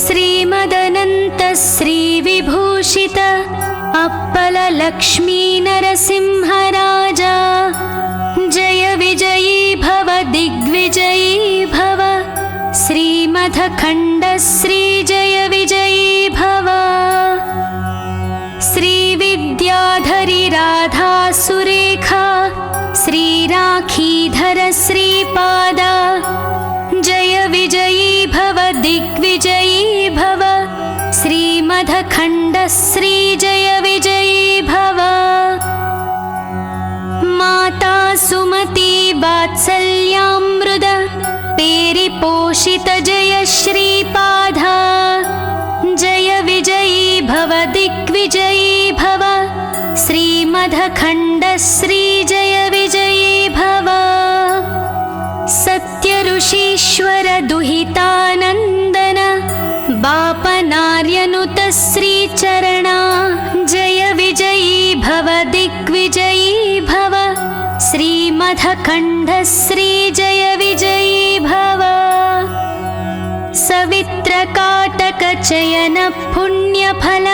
श्रीमदनन्त श्रीविभूषित apple Lakshmi नरसिंहराजा जय विजयी भव दिग्विजयी भव श्रीमदखण्ड श्री जय विजयी भव श्रीविद्याधरी राधा सुरेखा श्रीराखीधर श्रीपादा जय विजयी भव दिग्विजयी भव श्रीमदखण्ड श्री जय विजयी भव माता सुमती वात्सल्यामृत पेरिपोषित जय श्रीपादा जय विजयी भव दिग्विजयी भव श्रीमदखण्ड श्री जय विजयी भव सत्यऋषीश्वर दुहितानन्दन बापनार्यनुत श्रीचरणा जय विजयी भव दिग्विजयी भव श्रीमदखण्ड श्री जय विजयी भव सवित्रकाटकचयन पुण्यफल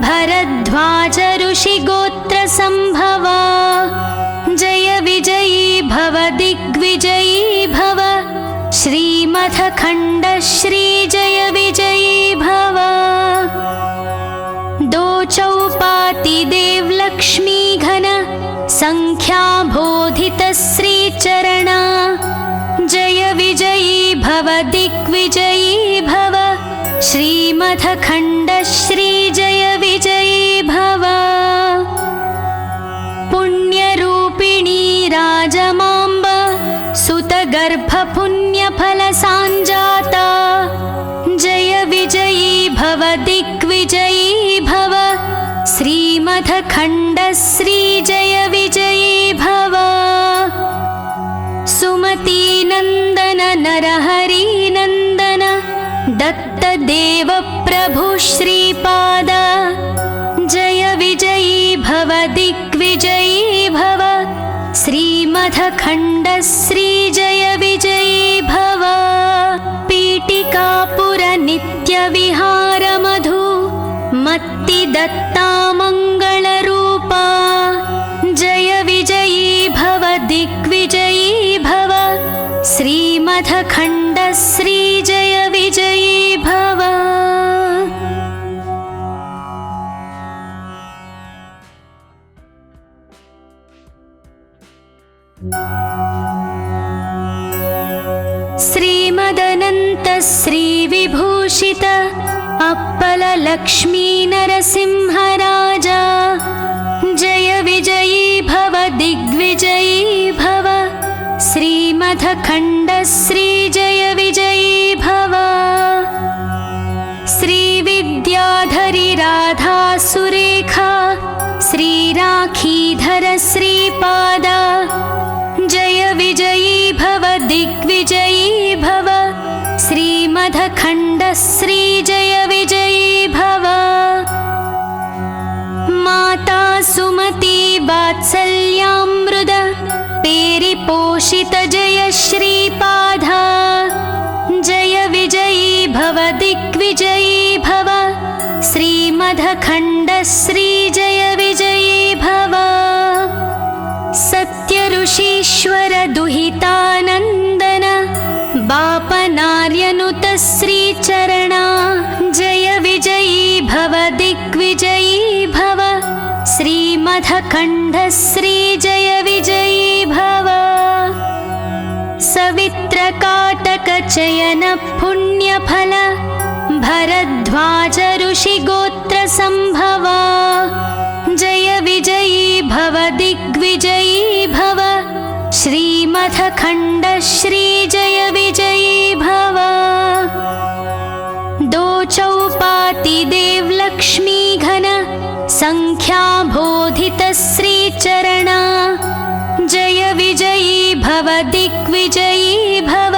भरद्वाज ऋषिगोत्र संभवा जय विजयी भव दिग्विजयी भव श्रीमदखण्ड श्री जय विजयी भव दो चौपाति देव लक्ष्मी घन संख्या बोधित श्रीचरणा जय विजयी भव दिग्विजयी भव श्रीमदखण्ड श्री जय विजयी भव पुण्यरूपिणी राजमाम्ब सुतगर्भ पुण्यफल सांजाता जय विजयी भव दिग्विजयी भव श्रीमदखण्ड श्री जय विजयी भव सुमती नंदन नरहरि नंदन दत्त देव प्रभु श्रीपाद जय विजयी भव दिग्विजयी भव श्रीमदखण्ड श्री जय विजयी भव पीठिकापुर नित्य विहार मधु मत्ति दत्ता मंगल रूपा जय विजयी भव दिग्विजयी भव श्रीमदखण्ड श्री जय विजयी भव श्रीमदनन्त श्रीविभूषित अप्पल लक्ष्मी नरसिंहराजा जय विजयी भव दिग्विजयी भव श्रीमदखण्ड श्री जय विजयी भव श्रीविद्याधरी राधा सुरेखा श्रीराखीधर श्रीपादा जय विजयी भव दिग्विजयी भव श्रीमदखण्ड श्री जय विजयी भव माता सुमती वात्सल्यामृत पेरिपोषित जय श्रीपादा जय विजयी भव दिग्विजयी भव श्रीमदखण्ड श्री जय विजयी भव सत्यऋषीश्वर दुहितानन्दन बापनार्यनुत श्रीचरणा जय विजयी भव दिग्विजयी भव श्रीमदखण्ड श्री जय विजयी भव सवित्रकाटकचयन पुण्यफल भरद्वाज ऋषिगोत्र संभवा जय विजयी भव दिग्विजयी भव श्रीमदखण्ड श्री जय विजयी भव दो चौपाति देव लक्ष्मी घन संख्या बोधित श्रीचरणा जय विजयी भव दिग्विजयी भव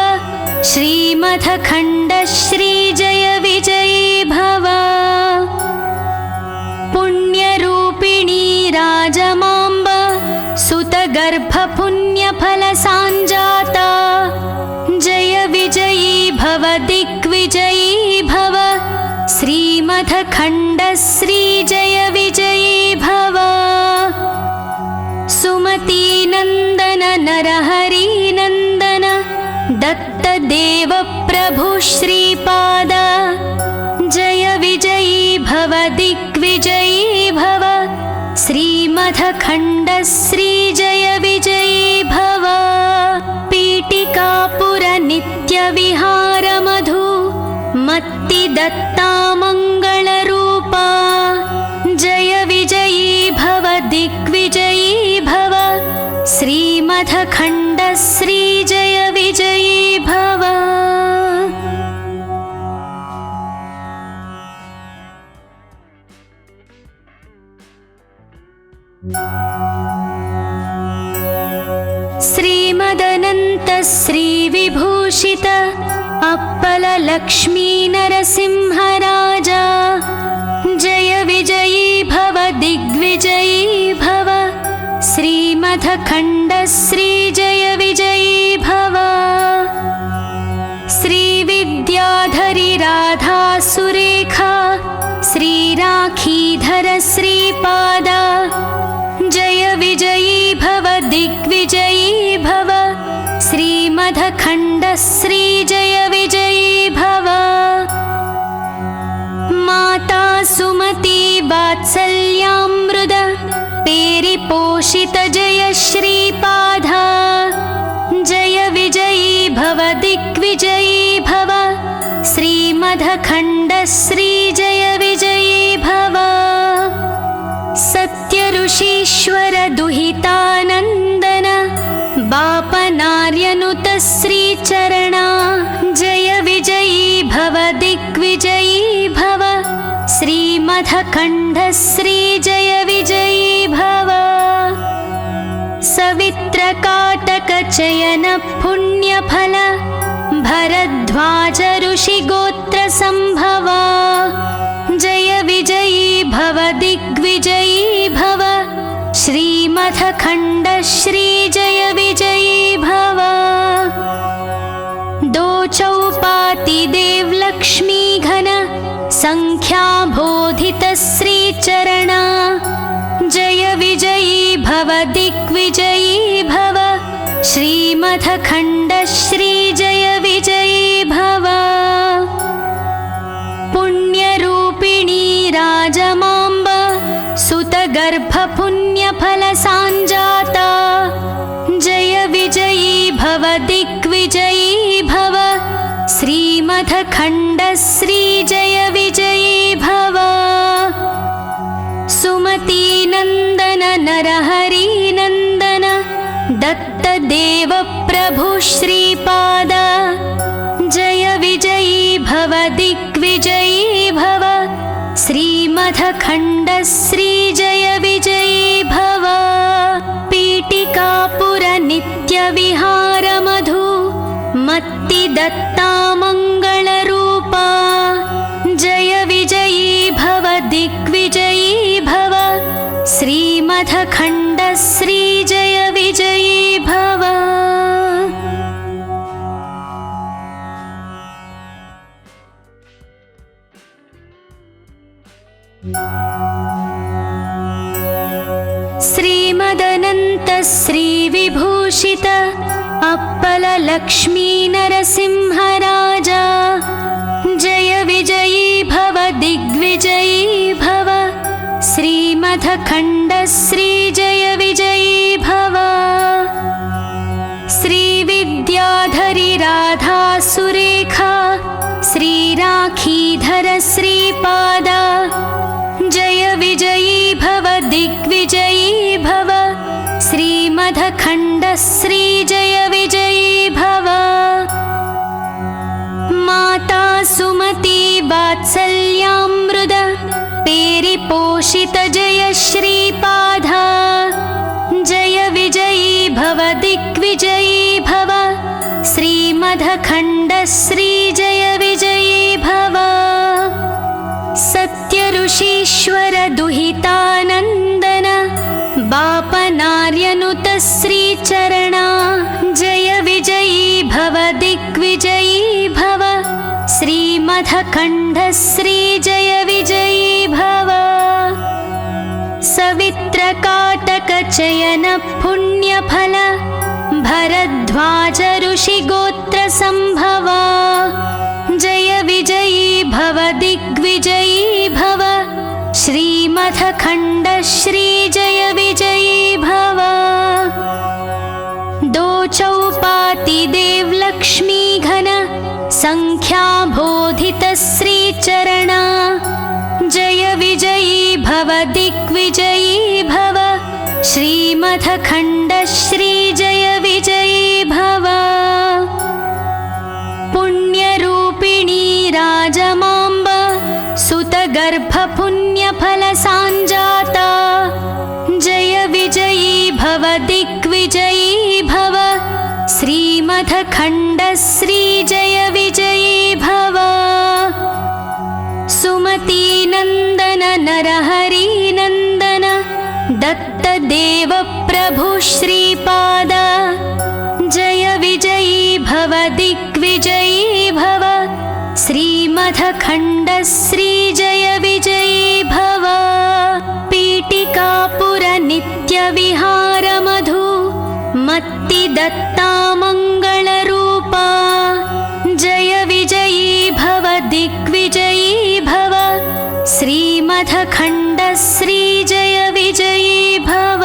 श्रीमदखण्ड श्री जय विजयी भव पुण्यरूपिणी राजमाम्ब सुतगर्भ पुण्यफल सांजाता जय श्रीमथखण्डश्री जय विजयी भव। सुमतीनन्दन नरहरिनन्दन दत्तदेव प्रभु श्रीपाद जय विजयी भव दिग्विजयी भव। श्रीमथखण्डश्री जय विजयी भव। पीठिकापुर नित्यविहार मधु मत्ति दत्ता मङ्गलरूपा जय विजयी भव दिग्विजयी भव। श्रीमथखण्डश्री जय विजयी भव। श्रीमदनन्त श्रीविभूषित अप्पल लक्ष्मी नरसिंहराजा जय विजयी भव दिग्विजयी भव। श्रीमथखण्डश्री जय विजयी भव। श्रीविद्याधरी राधा सुरेखा श्रीराखीधर श्रीपाद जय विजयी भव दिग्विजयी भव। श्रीमथखण्डश्री जय विजयी भव। माता सुमती वात्सल्यामृत पेरिपोषित जय श्रीपाद जय विजयी भव दिग्विजयी भव। श्रीमथखण्डश्री जय विजयी भव। सत्यऋषीश्वर दुहितानन्दन बापनार्यनुत श्रीचरणा जय विजयी भव दिग्विजयी भव। श्रीमथखण्डश्री जय विजयी भव। सवित्रकाटकचयन पुण्यफल भरद्वाज ऋषिगोत्र सम्भवा जय विजयी भव दिग्विजयी भव। श्रीमथखण्डश्री जय विजयी भव। दो चौपाति देवलक्ष्मी घन संख्याबोधित श्रीचरणा जय विजयी भव दिग्विजयी भव। श्रीमथखण्डश्री जय विजयी भव। पुण्यरूपिणी राजमाम्ब सुतगर्भपुण्यफलसाञ्जाता जय विजयी भव दिग्विजयी भव। श्रीमथखण्डश्री जय विजयी भव। सुमतीनन्दन नरहरिनन्दन दत्तदेव प्रभु श्रीपाद जय विजयी भव दिग्विजयी भव। श्रीमथखण्डश्री जय विजयी भव। पीठिकापुर नित्यविहार मधु मत्ति दत्ता मङ्गलरूपा जय विजयी भव दिग्विजयी भव। श्रीमथखण्डश्री जय विजयी भव। श्रीमदनन्त श्रीविभूषित अप्पल लक्ष्मी नरसिंहराजा जय विजयी भव दिग्विजयी भव। श्रीमथखण्डश्री जय विजयी भव। श्रीविद्याधरी राधा सुरेखा श्रीराखीधर श्रीपाद जय विजयी भव दिग्विजयी भव। श्रीमथखण्डश्री जय विजयी भव। माता सुमती वात्सल्यामृत पेरिपोषित जय श्रीपाद जय विजयी भव दिग्विजयी भव। श्रीमथखण्डश्री जय विजयी भव। सत्यऋषीश्वर दुहितानन्दन बापनार्यनुत श्रीचरणा जय विजयी भव दिग्विजयी भव। श्रीमथखण्डश्री जय विजयी चयन पुण्यफल भरद्वाज ऋषिगोत्र संभवा जय विजयी भव दिग्विजयी भव श्रीमथखण्ड श्री जय विजयी भव दो चौपाति देव लक्ष्मी घन संख्या बोधित श्री चरणा जय विजयी भव दिग्विजयी भव श्रीमथखण्ड श्री जय विजयी भव पुण्यरूपिणी राजमाम्ब सुतगर्भ पुण्यफल सांजाता जय विजयी भव दिग्विजयी भव श्रीमथखण्ड श्री जय विजयी भव सुमती नंदन नरहरि नंदन दत्त देव प्रभु श्रीपाद जय विजयी भव दिग्विजयी भव श्रीमथखण्ड श्री जय विजयी भव पीठिकापुर नित्य विहार मधु मत्ति दत्ता मंगल रूपा जय विजयी भव दिग्विजयी भव श्रीमथखण्ड श्री जय विजयी भव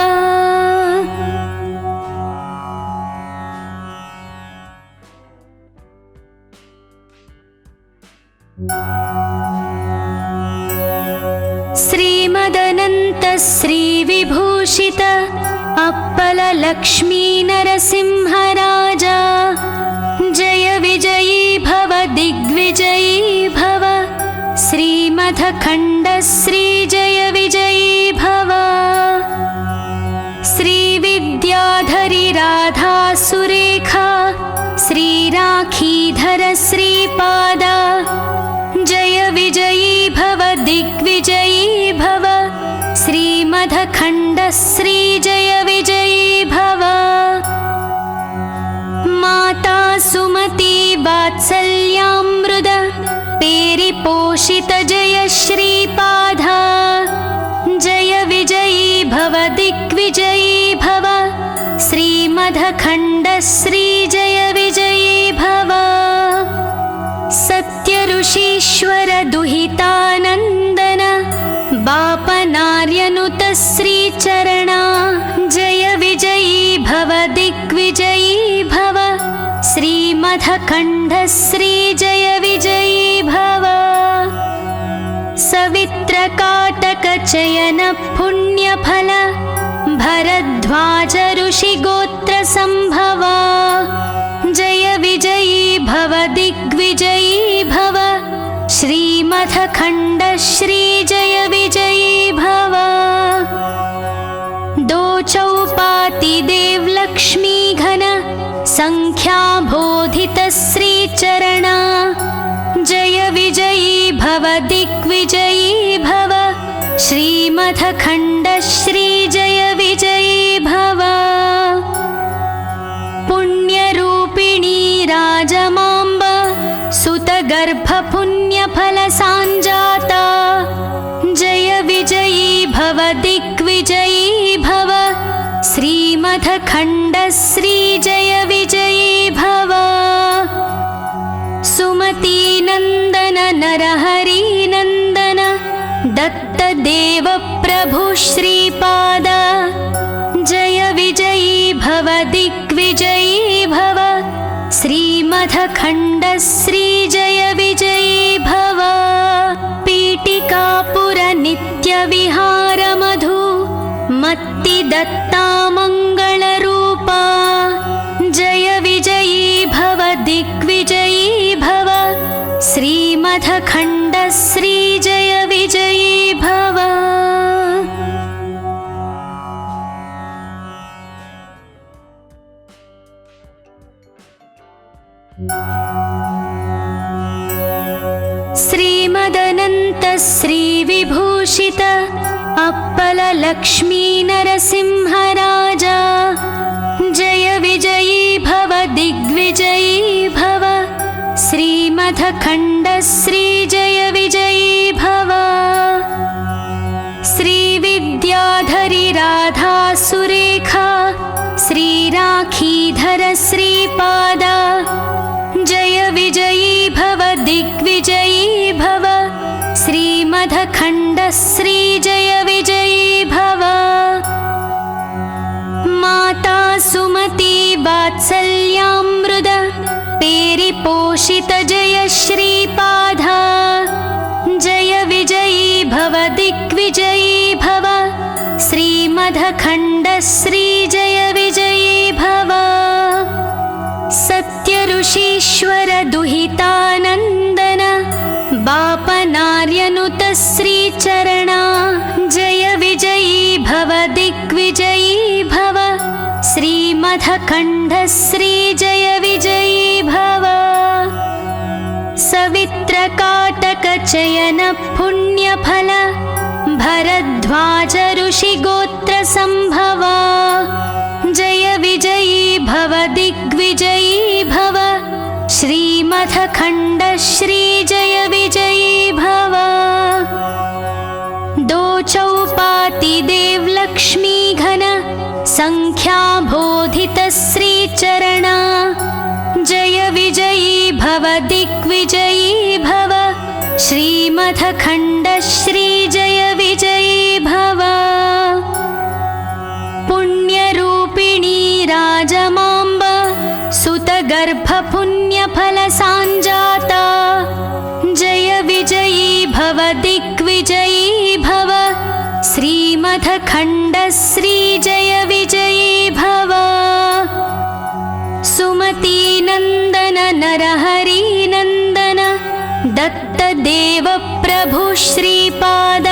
श्रीमदनन्त श्री विभूषित अप्पल लक्ष्मी नरसिंहराजा जय विजयी भव दिग्विजयी भव श्रीमथखण्ड श्री जय विजयी भव श्री विद्याधरी राधा सुरेखा श्री राखीधर श्रीपादा जय विजयी भव दिग्विजयी भव श्रीमथखण्ड श्री जय विजयी भव माता सुमती वात्सल्यामृद पेरिपोषित जय श्रीपादा जय विजयी भव दिग्विजयी भव श्रीमथखण्ड श्री जय विजयी भव सत्य ऋषीश्वर दुहितानंदन बापनार्यनुत श्री चरणा जय विजयी भव दिग्विजयी भव श्रीमथखण्ड श्री जय विजयी भव सवित्रकाटक चयन पुण्यफल भरद्वाज ऋषिगोत्र संभवा जय विजयी भव दिग्विजयी भव श्रीमथखण्ड श्री जय विजयी भव दो चौपाति देव लक्ष्मी घन संख्या बोधित श्री चरणा जय विजयी भव दिग्विजयी भव श्रीमथखण्ड श्री जय विजयी भव पुण्यरूपिणी राजमाम्ब सुतगर्भ पुण्यफल सांजाता जय विजयी भव दिग्विजयी भव श्रीमथखण्ड श्री जय विजयी भव सुमती नंदन नरहरि नंदन दत्त देव प्रभु श्रीपाद जय विजयी भव दिग्विजयी भव श्रीमथखण्ड श्री जय विजयी भव पीठिकापुर नित्य विहार मधु मत्ति दत्ता मंगल रूपा जय विजयी भव दिग्विजयी भव श्रीमथखण्ड श्री जय विजयी भव श्रीमदनन्त श्री विभूषित अप्पल लक्ष्मी नरसिंहराजा जय विजयी भव दिग्विजयी भव श्रीमथखण्ड श्री जय विजयी भव श्री विद्याधरी श्रीविद्याधरी राधा सुरेखा श्रीराखीधर श्रीपादा जय विजयी भव दिग्विजयी भव श्रीमदखण्ड श्री जय विजयी भव माता सुमति वात्सल्यामृद पेरिपोषित जय श्रीपादा जय विजयी भव दिग्विजयी भव श्रीमदखण्ड श्री जय विजयी भव सत्य ऋषीश्वर दुहितानन्दन बापनार्यनुत श्रीचरणा जय विजयी भव दिग्विजयी भव श्रीमदखण्ड श्री जय विजयी भव सवित्रकाटक चयन पुण्यफल भरद्वाज ऋषिगोत्र संभवा जय विजयी भव दिग्विजयी भव श्रीमदखण्ड श्री जय विजयी भव दो चौपाति देव लक्ष्मी घन संख्या बोधित श्रीचरणा जय विजयी भव दिग्विजयी भव श्रीमदखण्ड श्री जय विजयी भव पुण्यरूपिणी राजमाम्ब सुतगर्भ पुण्यफल सांजाता जय विजयी भव दिग्विजयी भव श्रीमदखण्ड श्री जय विजयी भव सुमती नंदन नरहरि नंदन दत्त देव प्रभु श्रीपाद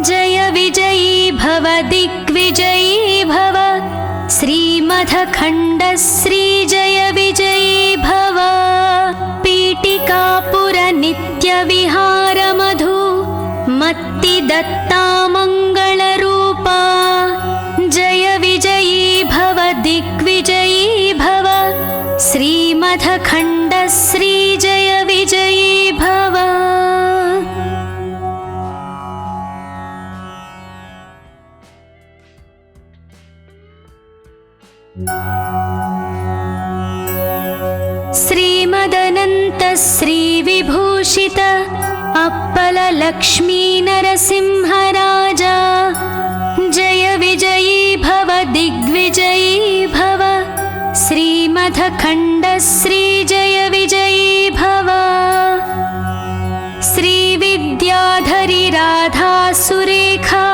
जय विजयी भव दिग्विजयी भव श्रीमदखण्ड श्री जय विजयी भव पीठिकापुर नित्य विहार मधु मत्ति दत्ता मंगल रूपा जय विजयी भव दिग्विजयी भव श्रीमदखण्ड श्री जय विजयी भव श्रीमदनन्त श्रीविभूषित अप्पल लक्ष्मी नरसिंहराजा जय विजयी भव दिग्विजयी भव श्रीमदखण्ड श्री जय विजयी भव श्रीविद्याधरी राधा सुरेखा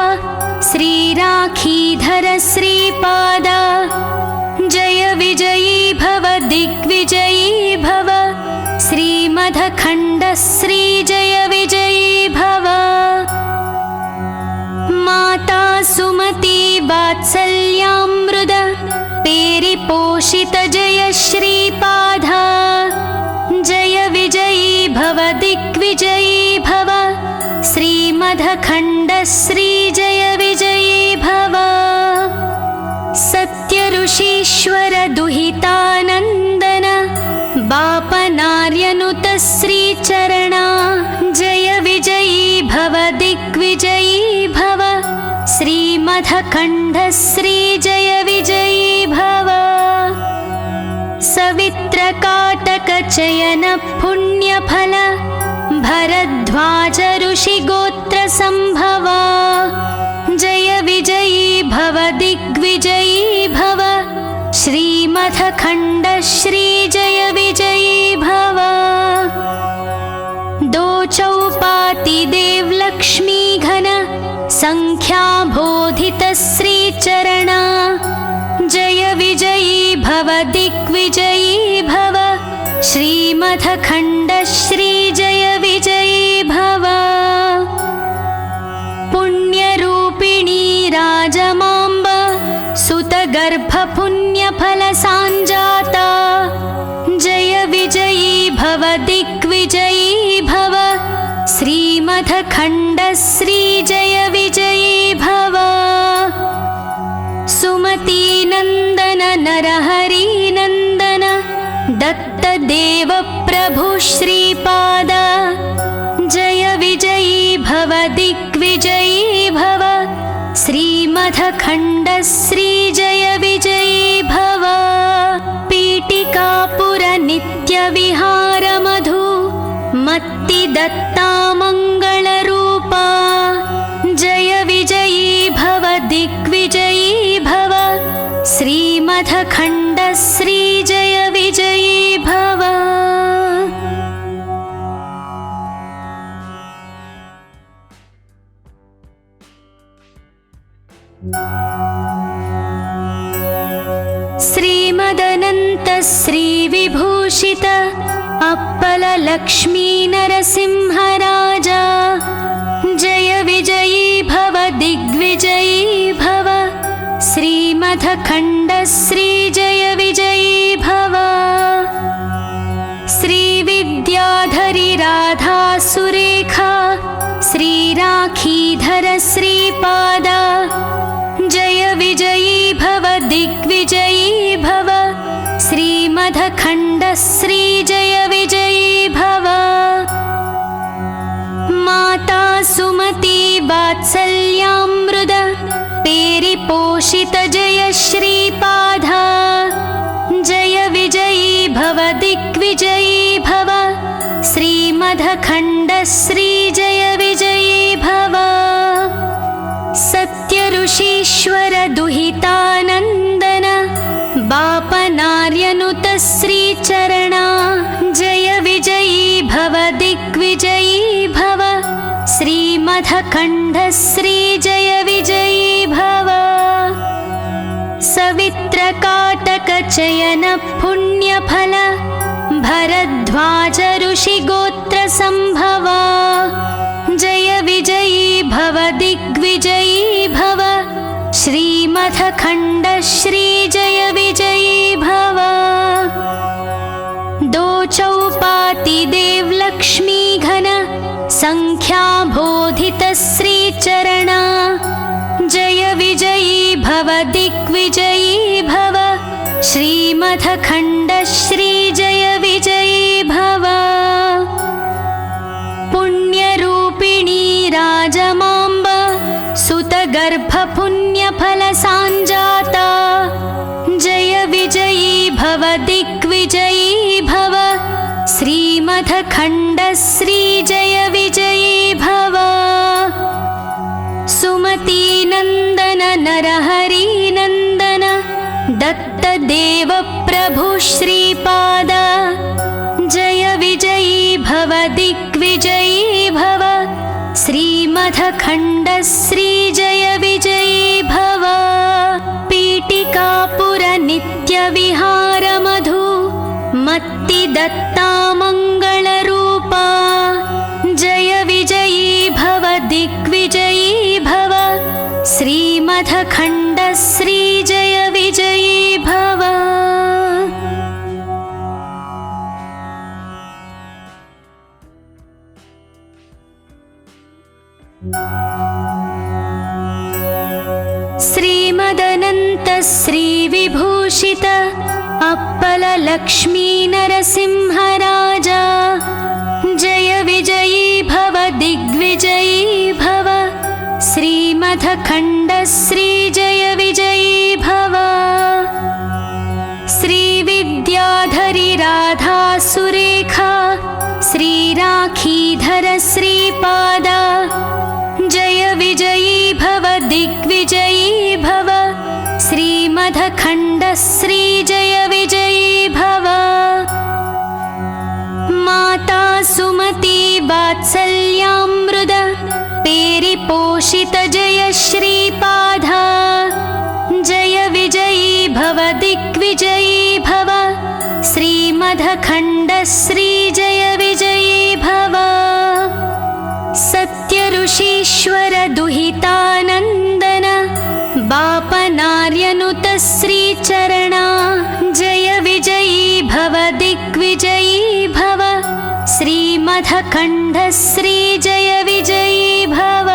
श्रीराखीधर श्रीपादा जय विजयी भव दिग्विजयी भव श्रीमदखण्ड श्री जय विजयी भव माता सुमति वात्सल्यामृद पेरिपोषित जय श्रीपादा जय विजयी भव दिग्विजयी भव श्रीमदखण्ड श्री जय विजयी भव सत्य ऋषीश्वर दुहितानन्दन बापनार्यनुत श्रीचरणा जय विजयी भव दिग्विजयी भव श्रीमदखण्ड श्री जय विजयी भव सवित्रकाटक चयन पुण्यफल भरद्वाज ऋषिगोत्र संभवा जय विजयी भव दिग्विजयी भव श्रीमदखण्ड श्री जय विजयी भव दो चौपाति देव लक्ष्मी घन संख्या बोधित श्रीचरणा जय विजयी भव दिग्विजयी भव श्रीमदखण्ड श्री जय विजयी भव पुण्यरूपिणी राजमाम्ब सुतगर्भ पुण्यफल सांजाता जय विजयी भव दिग्विजयी भव श्रीमदखण्ड श्री जय विजयी भव सुमती नंदन नरहरि नंदन दत्त देव प्रभु श्रीपाद जय विजयी भव दिग्विजयी भव श्री श्रीमधखण्डश्रीजय विजयी भव। पीठिकापुरनित्यविहारमधु मत्तिदत्ता मङ्गलरूपा। जय विजयी भव दिग्विजयी भव। श्रीमधखण्डश्रीजय विजयी भव। श्रीमदनन्त श्रीविभूषित अप्पललक्ष्मी नरसिंहराजा। जय विजयी भव दिग्विजयी भव। श्रीमधखण्डश्रीजय विजयी भव। श्रीविद्याधरी राधा सुरेखा श्रीराखीधर श्रीपादा। जय विजयी भव दिग्विजयी भव। श्रीमधखण्डश्रीजय विजयी भव। माता सुमती वात्सल्यामृद पेरिपोषित जय श्रीपादा। जय विजयी भव दिग्विजयी भव। श्रीमधखण्डश्रीजय विजयी भव। सत्यऋषीश्वर दुहितानन्दन बापनार्यनुत श्रीचरणा। जय विजयी भव दिग्विजयी भव। श्रीमधखण्डश्रीजय विजयी भव। सवित्रकाटकचयन पुण्यफल भरद्वाज ऋषिगोत्रसम्भवा। जय विजयी भव दिग्विजयी भव। श्रीमधखण्डश्रीजय विजयी भव। दो चौपाति देवलक्ष्मी घन संख्याबोधित श्रीचरणा। जय विजयी भव दिग्विजयी भव। श्रीमधखण्डश्रीजय विजयी भव। पुण्यरूपिणी राजमाम्ब सुतगर्भपुण्यफलसाञ्जाता। जय विजयी भव दिग्विजयी भव। श्रीमधखण्डश्रीजय विजयी भव। सुमतीनन्दन नरहरिनन्दन दत्तदेव प्रभु श्रीपाद। जय विजयी भव दिग्विजयी भव। श्रीमधखण्डश्रीजय विजयी भव। पीठिकापुरनित्यविहारमधु मत्तिदत्ता मङ्गलरूपा। जय विजयी भव दिग्विजयी भव। श्रीमधखण्डश्रीजय विजयी भव। श्रीमदनन्त श्रीविभूषित अप्पललक्ष्मी नरसिंहराजा। जय विजयी भव दिग्विजयी भव। श्रीमधखण्डश्रीजय विजयी भव। श्रीविद्याधरी राधा सुरेखा श्रीराखीधर श्रीपादा। जय विजयी भव दिग्विजयी भव। श्रीमधखण्डश्रीजय विजयी भव। माता सुमती वात्सल्यामृद पेरिपोषित जय श्रीपादा। जय विजयी भव दिग्विजयी भव। श्रीमधखण्डश्रीजय विजयी भव। सत्यऋषीश्वर दुहितानन्दन बापनार्यनुत श्रीचरणा। जय विजयी भव दिग्विजयी भव। श्रीमधखण्डश्रीजय विजयी भव।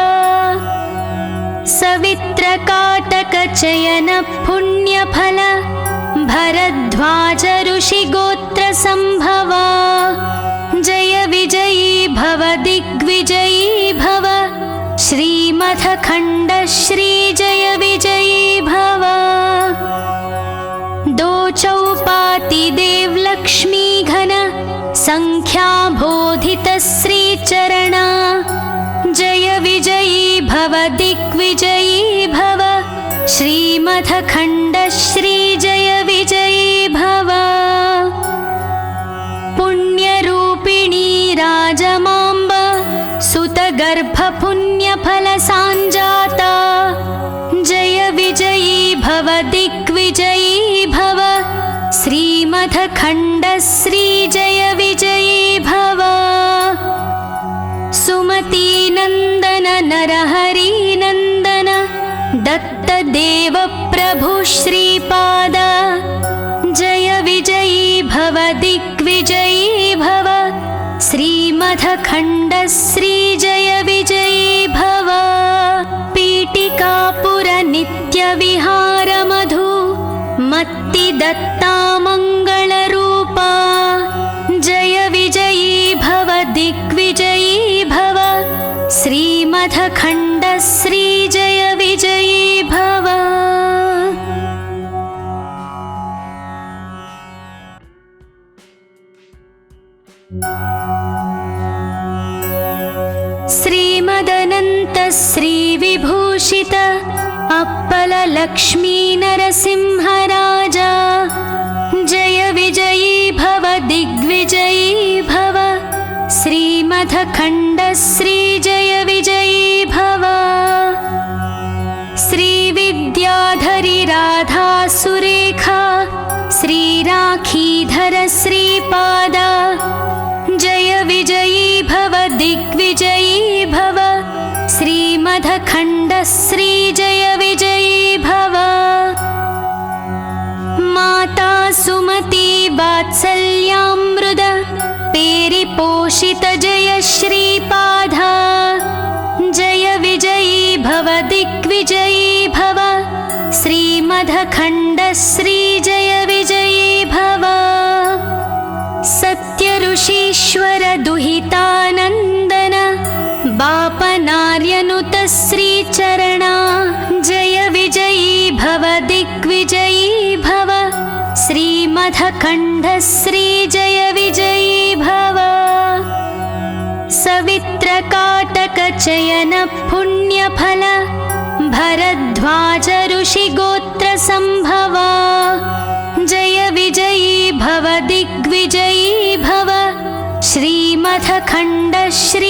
सवित्रकाटकचयन पुण्यफल भरद्वाज ऋषिगोत्रसम्भवा। जय विजयी भव दिग्विजयी भव। श्रीमधखण्डश्रीजय विजयी भव दो चौपाति देवलक्ष्मी घन संख्या बोधित श्रीचरणा जय विजयी भव दिग्विजयी भव श्रीमथखण्ड श्री जय विजयी भव पुण्यरूपिणी राजमाम्ब सुतगर्भ पुण्यफलसाञ्जाता जय विजयी भव दिग्विजयी भव श्रीमथखण्ड श्री जय विजयी भव सुमती नन्दन नरहरि नन्दन दत्तदेव प्रभु श्रीपाद जय विजयी भव दिग्विजयी भव श्रीमथखण्ड श्री जय विजयी भव पीठिकापुर नित्यविहार मधु मत्ति दत्ता मङ्गलरूपा जय विजयी भव दिग्विजयी भव श्रीमथखण्ड श्री जय विजयी भव श्रीमदनन्त श्रीविभूषित अप्पल लक्ष्मी नरसिंहराजा जय विजयी भव दिग्विजयी भव श्रीमथखण्ड श्री जय विजयी भव श्रीविद्याधरी राधा सुरेखा श्रीराखीधर श्रीपाद जय विजयी भव दिग्विजयी भव श्रीमथखण्ड श्री जय विजयी भव माता सुमती वात्सल्यामृद पेरिपोषित जय श्रीपाद जय विजयी भव दिग्विजयी भव श्रीमथखण्ड श्री जय विजयी भव सत्य ऋषीश्वर दुहितानन्दन बापनार्यनुत श्रीचरणा जय विजयी भव दिग्विजयी भव श्रीमथखण्ड श्री जय विजयी भव सवित्रकाटक चयन पुण्यफल भरद्वाज ऋषिगोत्र संभवा जय विजयी भव दिग्विजयी भव श्रीमथखण्ड श्री